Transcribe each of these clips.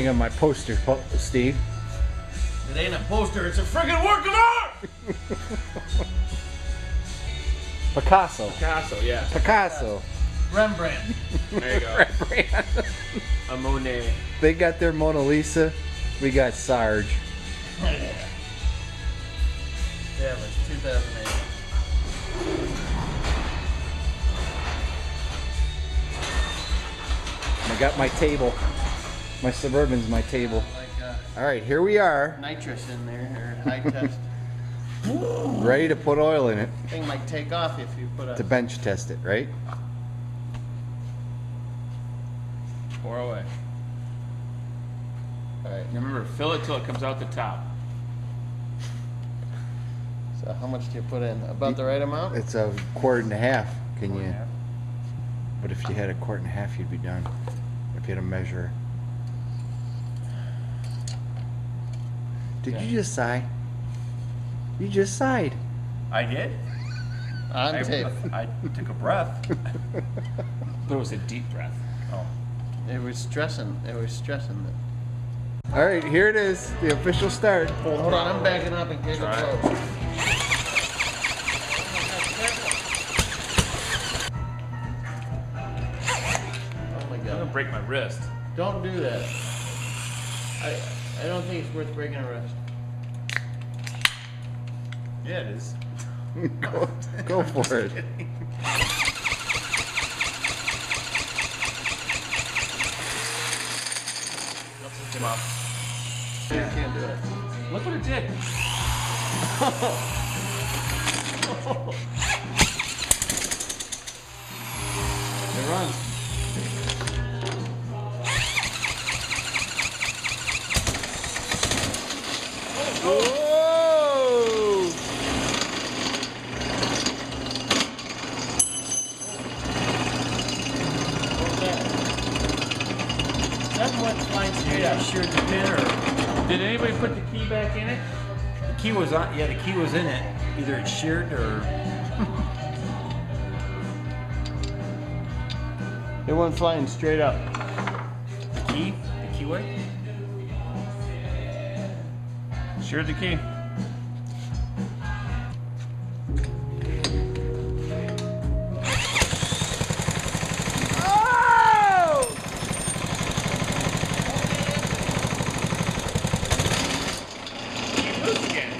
think of my poster, Steve? It ain't a poster, it's a friggin' work of art! Picasso. Picasso, yeah. Picasso. Rembrandt. There you go. Rembrandt. A Monet. They got their Mona Lisa. We got Sarge. Yeah, it was 2008. I got my table. My Suburban's my table. Like All right, here we are, nitrous in there, or high test. ready to put oil in it Thing might take off if you put a... to bench test it, right? Pour away. Alright, Remember, fill it till it comes out the top. so how much do you put in? About the right amount? It's a quart and a half. Can Pour you? in half. But if you had a quart and a half, you'd be done. If you had a measure. Did Okay. you just sigh? You just sighed. I did? On tape. I took a breath. But it was a deep breath. Oh. It was stressing. It was stressing it. All right, here it is, the official start. Hold on, I'm backing up in case it Try it. blows. Oh my I'm gonna god. break my wrist. Don't do that. I don't think it's worth breaking a wrist. Yeah, it is. Go for it. Come on. You can't do it. Look what it did. It runs. Whoa! What's that? That went flying straight out. Sheared the pin, or Did anybody put the key back in it? the key was on. Yeah, the key was in it. Either it's sheared or It went flying straight up. the keyway. Sheared the key. Loose again.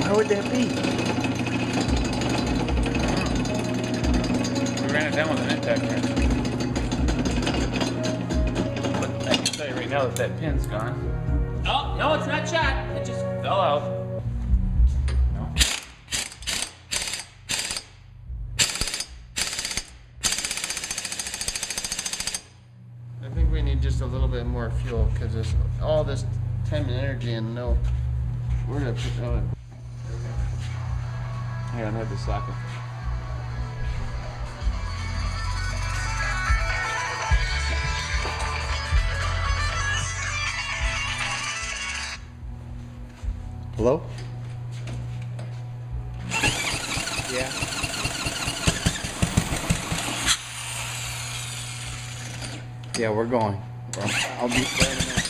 Why would that be? We ran it down with an impact wrench. But I can tell you right now that that pin's gone. Oh, no, it's not shot. It just fell out. No. I think we need just a little bit more fuel because there's all this time and energy and no. Where did I put that? Here, I have the socket. Hello? Yeah. Yeah, we're going. I'll be there in a minute.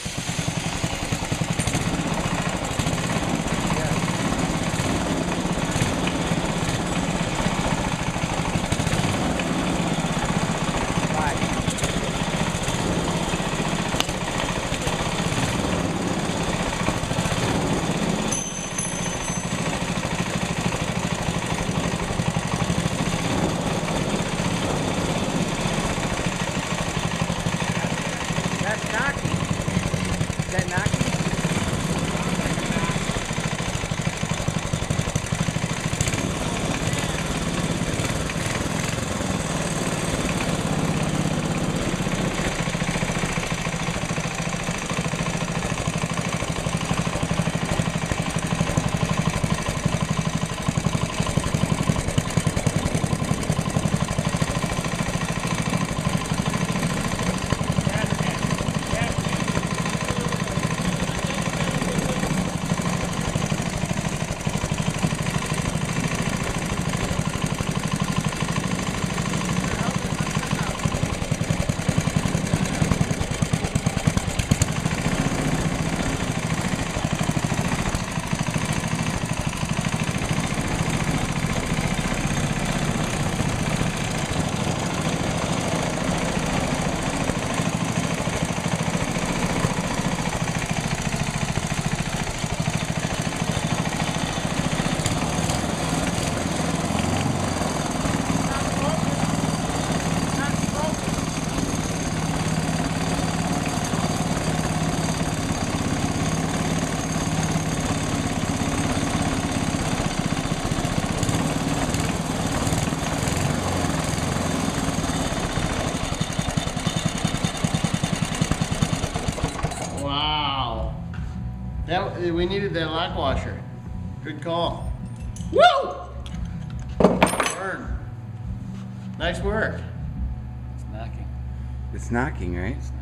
That's knocking. Is that knocking? We needed that lock washer. Good call. Woo! Burn. Nice work. It's knocking. It's knocking, right? It's knocking.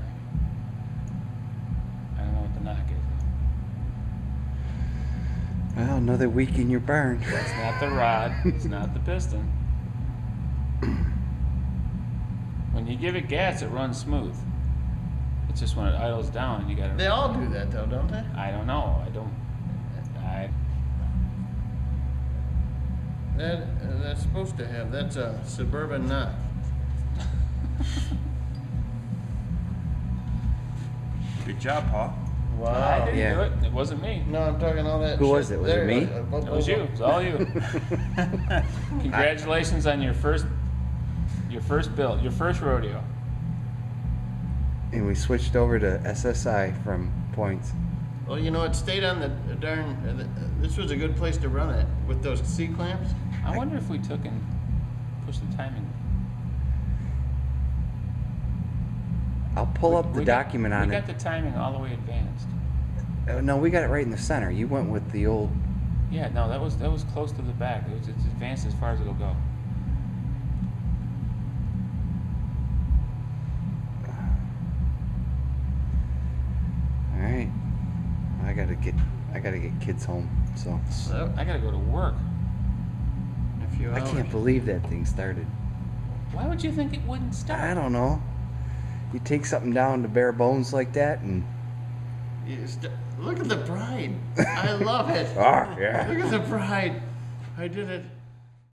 I don't know what the knock is. Well, another week in your barn. It's not the rod. It's not the piston. When you give it gas, it runs smooth. It's just when it idles down, you gotta. They all do that though, don't they? I don't know. That's supposed to have. That's a suburban nut. Good job, Paul. I didn't Yeah. do it. It wasn't me. No, I'm talking all that. Who shit was it? Was it there. me? It was you. It was all you. Congratulations on your first build, your first rodeo. And we switched over to SSI from points. Well, you know, it stayed on the darn. This was a good place to run it with those C clamps. I wonder if we took and pushed the timing. I'll pull up the We got- document on We it. got the timing all the way advanced. No, we got it right in the center. You went with the old. Yeah, no, that was close to the back. It's advanced as far as it'll go. All right. I gotta get kids home. So So, I gotta go to work. a few I hours. can't believe that thing started. Why would you think it wouldn't start? I don't know. You take something down to bare bones like that, and Look at the pride. I love it. yeah. Look at the pride. I did it.